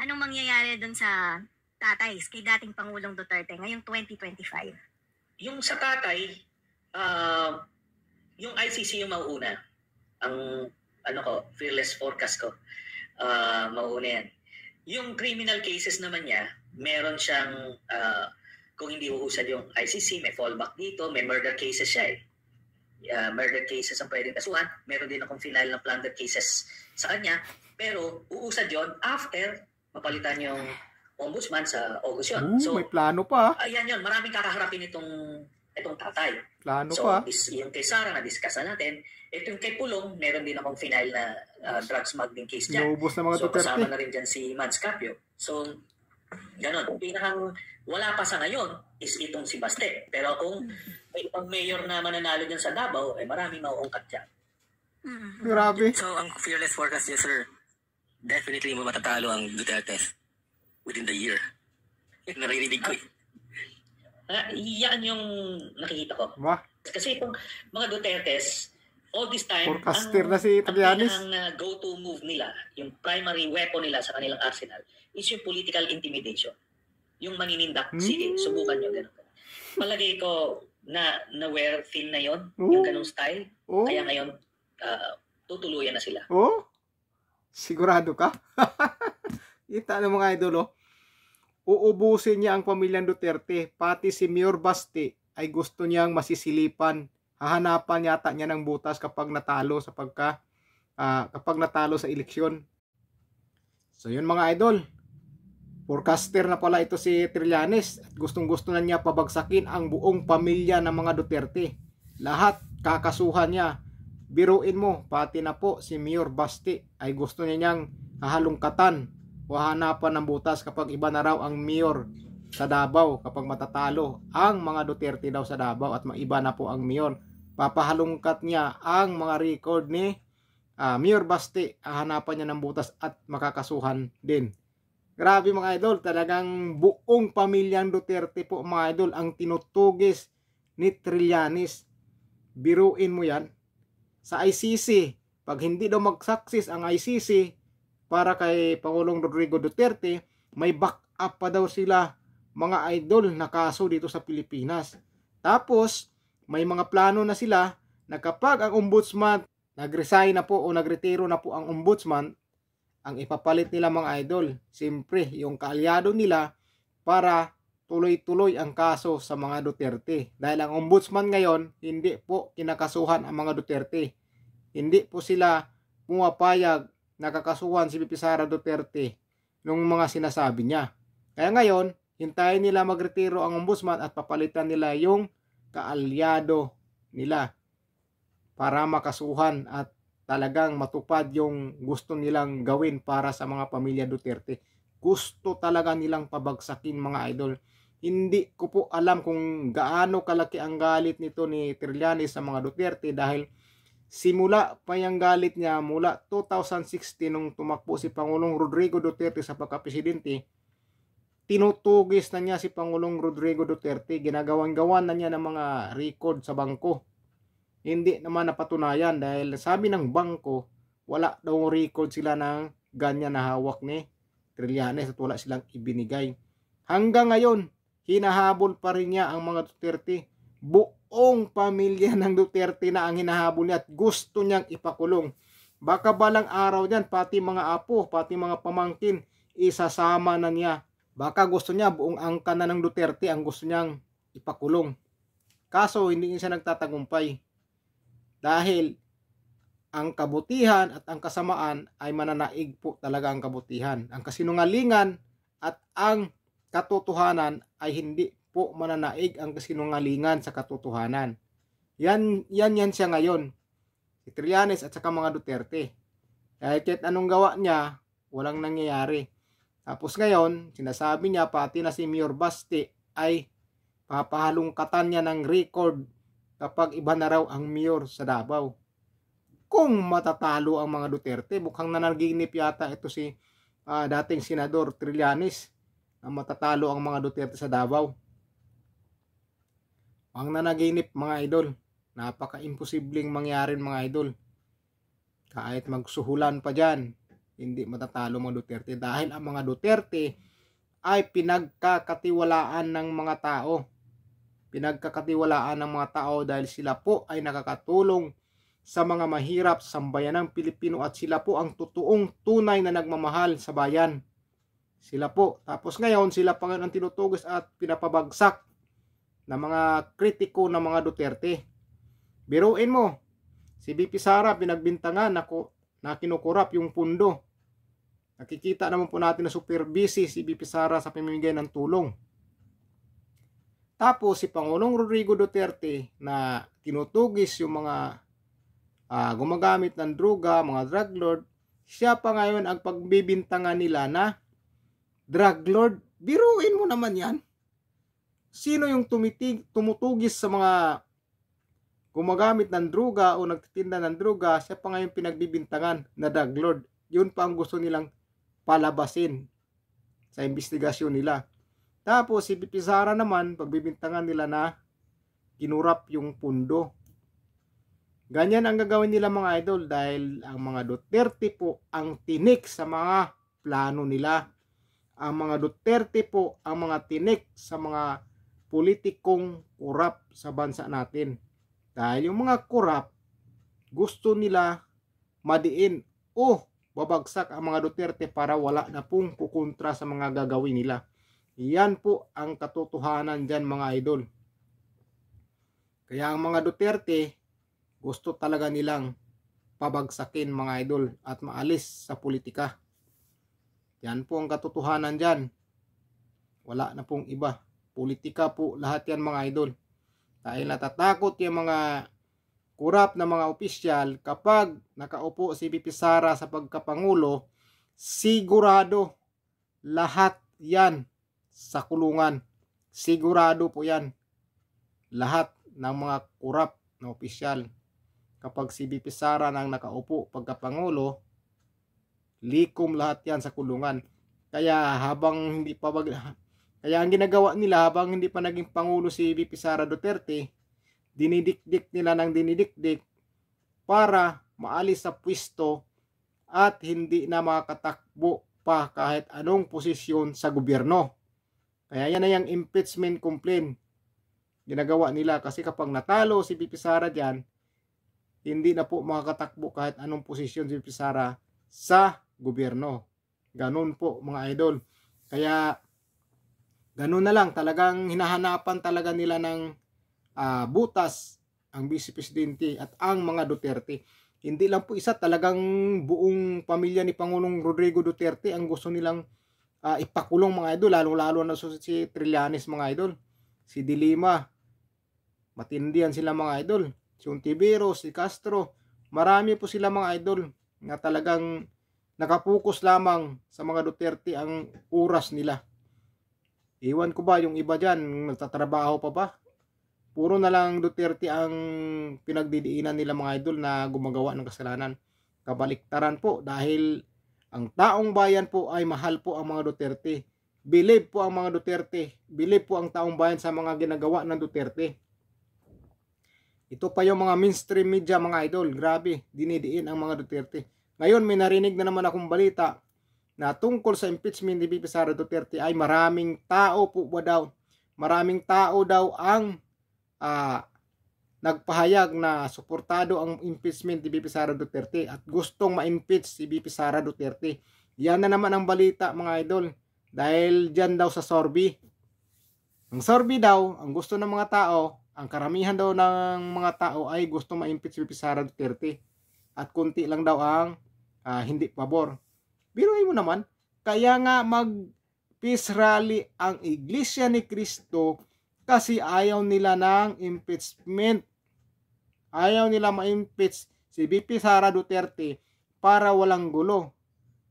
Anong mangyayari doon sa tatay, kay dating Pangulong Duterte ngayong 2025? Yung sa tatay, yung ICC yung mauuna. Ang fearless forecast ko, mauuna yan. Yung criminal cases naman niya, meron siyang, kung hindi uusad yung ICC, may fallback dito, may murder cases siya eh. Murder cases ang pwedeng kasuhan. Meron din akong final na plunder cases sa kanya. Pero uusad yon after mapalitan yung ombudsman sa August yun. So, may plano pa. Ayan yun. Maraming kakaharapin itong tatay. Plano so, pa. Yung kay Sara, na-discuss na natin. Ito yung kay Pulong, meron din akong final na drug smuggling case dyan. Naubos na mga so, Duterte. Kasama na rin dyan si Mads Capio. So, ganon. Pinakang wala pa sa ngayon is itong si Baste. Pero kung may ibang mayor na mananalo dyan sa Davao, maraming mauungkat dyan. Grabe. So, ang fearless forecast niya, sir, definitely matatalo ang Duterte within the year. Naririnig ko eh. Yan yung nakikita ko. Wah. Kasi itong mga Dutertes, all this time, forecaster na si Trillanes. Ang go-to move nila, yung primary weapon nila sa kanilang arsenal, is yung political intimidation. Yung maninindak, sige, subukan nyo, gano'n. Palagay ko na wear thin na yon, yung ganong style. Kaya ngayon, tutuluyan na sila. Sigurado ka? Kita ng mga idol, uubusin niya ang pamilyang Duterte, pati si Mayor Baste ay gusto niyang masisilipan. Hahanapan yata niya ng butas kapag natalo sa eleksyon. So yun mga idol, forecaster na pala ito si Trillanes at gustong-gusto na niya pabagsakin ang buong pamilya ng mga Duterte. Lahat kakasuhan niya. Biruin mo, pati na po si Mayor Baste ay gusto niyang hahalungkatan o hanapan ng butas kapag iba na raw ang mayor sa Davao, kapag matatalo ang mga Duterte daw sa Davao at maiba na po ang mayor. Papahalungkat niya ang mga record ni Mayor Baste, hanapan niya ng butas at makakasuhan din. Grabe mga idol, talagang buong pamilyang Duterte po mga idol ang tinutugis ni Trillanes. Biruin mo yan. Sa ICC, pag hindi daw mag-success ang ICC para kay Pangulong Rodrigo Duterte, may backup pa daw sila mga idol na kaso dito sa Pilipinas. Tapos, may mga plano na sila na kapag ang ombudsman nag-resign na po o nagretiro na po ang ombudsman, ang ipapalit nila mga idol, siyempre yung kaalyado nila para tuloy-tuloy ang kaso sa mga Duterte. Dahil ang ombudsman ngayon, hindi po kinakasuhan ang mga Duterte. Hindi po sila pumapayag nakakasuhan si VP Sara Duterte nung mga sinasabi niya. Kaya ngayon, hintayin nila magretiro ang ombudsman at papalitan nila yung kaalyado nila para makasuhan at talagang matupad yung gusto nilang gawin para sa mga pamilya Duterte. Gusto talaga nilang pabagsakin mga idol. Hindi ko po alam kung gaano kalaki ang galit nito ni Trillanes sa mga Duterte dahil simula pa yung galit niya mula 2016 nung tumakbo si Pangulong Rodrigo Duterte sa pagkapresidente. Tinutugis na niya si Pangulong Rodrigo Duterte, ginagawan-gawan na niya ng mga record sa bangko. Hindi naman napatunayan dahil sabi ng bangko, wala daw record sila ng ganyan na hawak ni Trillanes at wala silang ibinigay. Hanggang ngayon, hinahabol pa rin niya ang mga Duterte. Buong pamilya ng Duterte na ang hinahabol niya at gusto niyang ipakulong. Baka balang araw niyan, pati mga apo, pati mga pamangkin, isasama na niya. Baka gusto niya, buong angkan na ng Duterte ang gusto niyang ipakulong. Kaso, hindi niya siya nagtatagumpay. Dahil ang kabutihan at ang kasamaan ay mananaig po talaga ang kabutihan. Ang kasinungalingan at ang katotohanan ay hindi po mananaig ang kasinungalingan sa katotohanan. Yan siya ngayon. Si Trillanes at saka mga Duterte. Kahit anong gawa niya, walang nangyayari. Tapos ngayon, sinasabi niya pati na si Mayor Baste ay papahalungkatan niya ng record kapag iba na raw ang mayor sa Davao. Kung matatalo ang mga Duterte, mukhang nanaginip yata ito si dating Senador Trillanes na matatalo ang mga Duterte sa Davao. Ang nanaginip mga idol, napaka-imposibleng mangyarin mga idol. Kahit magsuhulan pa dyan, hindi matatalo mga Duterte dahil ang mga Duterte ay pinagkakatiwalaan ng mga tao. Pinagkakatiwalaan ng mga tao dahil sila po ay nakakatulong sa mga mahirap sa sambayanang Pilipino at sila po ang totoong tunay na nagmamahal sa bayan. Sila po. Tapos ngayon, sila pa ang tinutugis at pinapabagsak ng mga kritiko ng mga Duterte. Biruin mo, si BP Sara pinagbintangan na kinukurap yung pundo. Nakikita naman po natin na super busy si BP Sara sa pamimigay ng tulong. Tapos si Pangulong Rodrigo Duterte na tinutugis yung mga gumagamit ng droga, mga drug lord, siya pa ngayon ang pagbibintangan nila na drug lord. Biruin mo naman yan. Sino yung tumutugis sa mga gumagamit ng droga o nagtitinda ng droga, siya pa ngayon pinagbibintangan na drug lord. Yun pa ang gusto nilang palabasin sa investigasyon nila. Tapos si BP Sara naman, pagbibintangan nila na kinurap yung pundo. Ganyan ang gagawin nila mga idol dahil ang mga Duterte po ang tinik sa mga plano nila. Ang mga Duterte po ang mga tinik sa mga politikong kurap sa bansa natin. Dahil yung mga kurap gusto nila madiin o babagsak ang mga Duterte para wala na pong kukontra sa mga gagawin nila. Yan po ang katotohanan dyan mga idol. Kaya ang mga Duterte gusto talaga nilang pabagsakin mga idol at maalis sa politika. Yan po ang katotohanan dyan. Wala na pong iba. Politika po lahat yan mga idol. Dahil natatakot yung mga kurap na mga opisyal kapag nakaupo si BP Sara sa pagkapangulo, sigurado lahat yan sa kulungan. Sigurado po yan. Lahat ng mga kurap na opisyal. Kapag si BP Sara nang nakaupo pagkapangulo, likom lahat yan sa kulungan. Kaya ang ginagawa nila habang hindi pa naging pangulo si BP Sara Duterte, dinidikdik nila ng dinidikdik para maalis sa pwesto at hindi na makatakbo pa kahit anong posisyon sa gobyerno. Kaya yan na yung impeachment complaint ginagawa nila kasi kapag natalo si BP Sara dyan, hindi na po makakatakbo kahit anong posisyon si BP Sara sa gobyerno. Ganun po mga idol. Kaya ganun na lang, talagang hinahanapan talaga nila ng butas ang Vice Presidente at ang mga Duterte. Hindi lang po isa, talagang buong pamilya ni Pangulong Rodrigo Duterte ang gusto nilang ipakulong mga idol, lalo na si Trillanes mga idol, si Dilima, matindihan sila mga idol, si Ontiveros, si Castro, marami po sila mga idol na talagang nakapokus lamang sa mga Duterte ang oras nila. Iwan ko ba yung iba dyan, nagtatrabaho pa ba? Puro na lang Duterte ang pinagdidiinan nila mga idol na gumagawa ng kasalanan. Kabaliktaran po dahil ang taong bayan po ay mahal po ang mga Duterte. Believe po ang mga Duterte. Believe po ang taong bayan sa mga ginagawa ng Duterte. Ito pa yung mga mainstream media mga idol. Grabe, dinidiin ang mga Duterte. Ngayon may narinig na naman akong balita na tungkol sa impeachment ni BP Sara Duterte ay maraming tao po ba daw. Maraming tao daw ang nagpahayag na suportado ang impeachment ni BP Sara Duterte at gustong ma-impeach si BP Sara Duterte. Yan na naman ang balita mga idol. Dahil dyan daw sa Sorby. Ang Sorby daw, ang gusto ng mga tao, ang karamihan daw ng mga tao ay gusto ma-impeach si BP Sara Duterte. At kunti lang daw ang hindi pabor. Biruin mo naman, kaya nga mag-peace rally ang Iglesia ni Cristo kasi ayaw nila ng impeachment. Ayaw nila ma-impeach si BP Sara Duterte para walang gulo.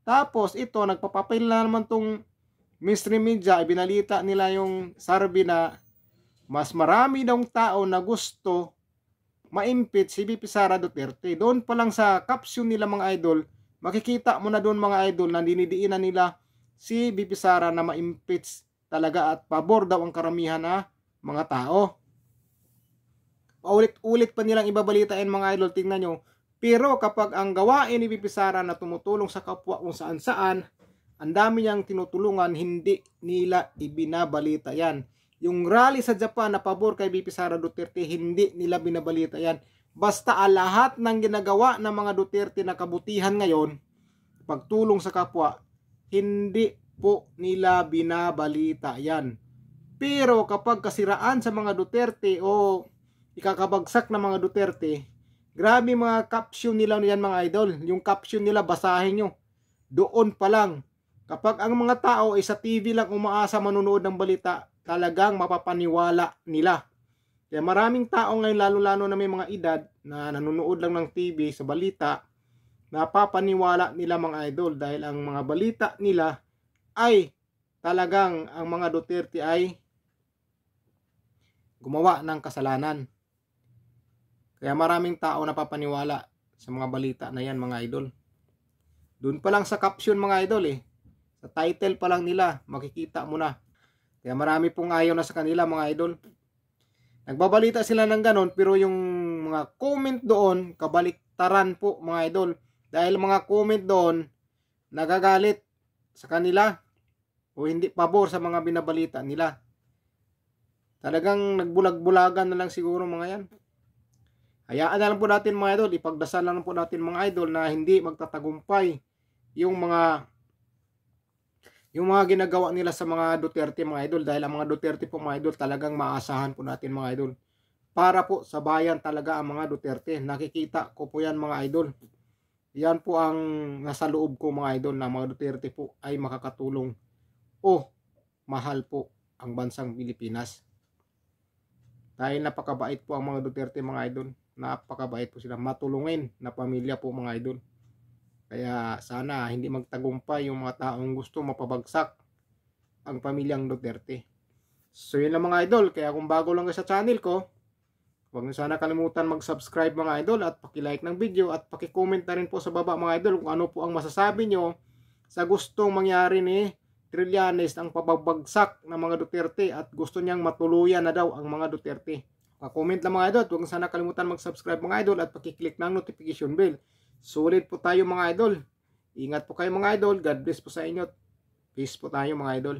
Tapos ito, nagpapapil na naman tong mainstream media, ibinalita nila yung survey na mas marami daw tao na gusto ma-impeach si BP Sara Duterte. Doon pa lang sa caption nila mga idol, makikita mo na doon mga idol na dinidiinan nila si BP Sara na ma-impeach talaga at pabor daw ang karamihan na mga tao. Paulit-ulit pa nilang ibabalitain mga idol. Tingnan nyo, Pero kapag ang gawain ni VP Sara na tumutulong sa kapwa kung saan saan, ang dami niyang tinutulungan, hindi nila ibinabalita yan. Yung rally sa Japan na pabor kay VP Sara Duterte, hindi nila binabalita yan. Basta lahat ng ginagawa ng mga Duterte na kabutihan ngayon, pagtulong sa kapwa, hindi po nila binabalita yan. Pero kapag kasiraan sa mga Duterte o ikakabagsak ng mga Duterte, grabe mga caption nila yan mga idol. Yung caption nila basahin nyo. Doon pa lang. Kapag ang mga tao ay sa TV lang umaasa manonood ng balita, talagang mapapaniwala nila. Kaya maraming tao ngayon, lalo-lalo na may mga edad na nanonood lang ng TV sa balita, napapaniwala nila mga idol dahil ang mga balita nila ay talagang ang mga Duterte ay gumawa ng kasalanan. Kaya maraming tao napapaniwala sa mga balita na yan mga idol. Doon pa lang sa caption mga idol sa title pa lang nila, makikita mo na. Kaya marami pong ayaw na sa kanila mga idol. Nagbabalita sila ng ganon, pero yung mga comment doon, kabaliktaran po mga idol. Dahil mga comment doon, nagagalit sa kanila o hindi pabor sa mga binabalita nila. Talagang nagbulag-bulagan na lang siguro mga yan. Hayaan na lang po natin mga idol, ipagdasal lang po natin mga idol na hindi magtatagumpay yung mga ginagawa nila sa mga Duterte mga idol, dahil ang mga Duterte po mga idol talagang maasahan po natin mga idol. Para po sa bayan talaga ang mga Duterte. Nakikita ko po yan mga idol. Yan po ang nasa loob ko mga idol, na mga Duterte po ay makakatulong o mahal po ang bansang Pilipinas. Dahil napakabait po ang mga Duterte mga idol. Napakabait po sila, matulungin na pamilya po mga idol. Kaya sana hindi magtagumpay yung mga taong gusto mapabagsak ang pamilyang Duterte. So yun lang mga idol. Kaya kung bago lang kayo sa channel ko, huwag niyo sana kalimutan mag-subscribe mga idol at paki-like ng video at paki-comment na rin po sa baba mga idol kung ano po ang masasabi nyo sa gustong mangyari ni Trillanes ang pababagsak ng mga Duterte at gusto niyang matuluyan na daw ang mga Duterte. Pa-comment lang mga idol. Huwag niyo sana kalimutan mag-subscribe mga idol at paki-click ng notification bell. Sulit po tayo mga idol. Ingat po kayo mga idol. God bless po sa inyo. Peace po tayo mga idol.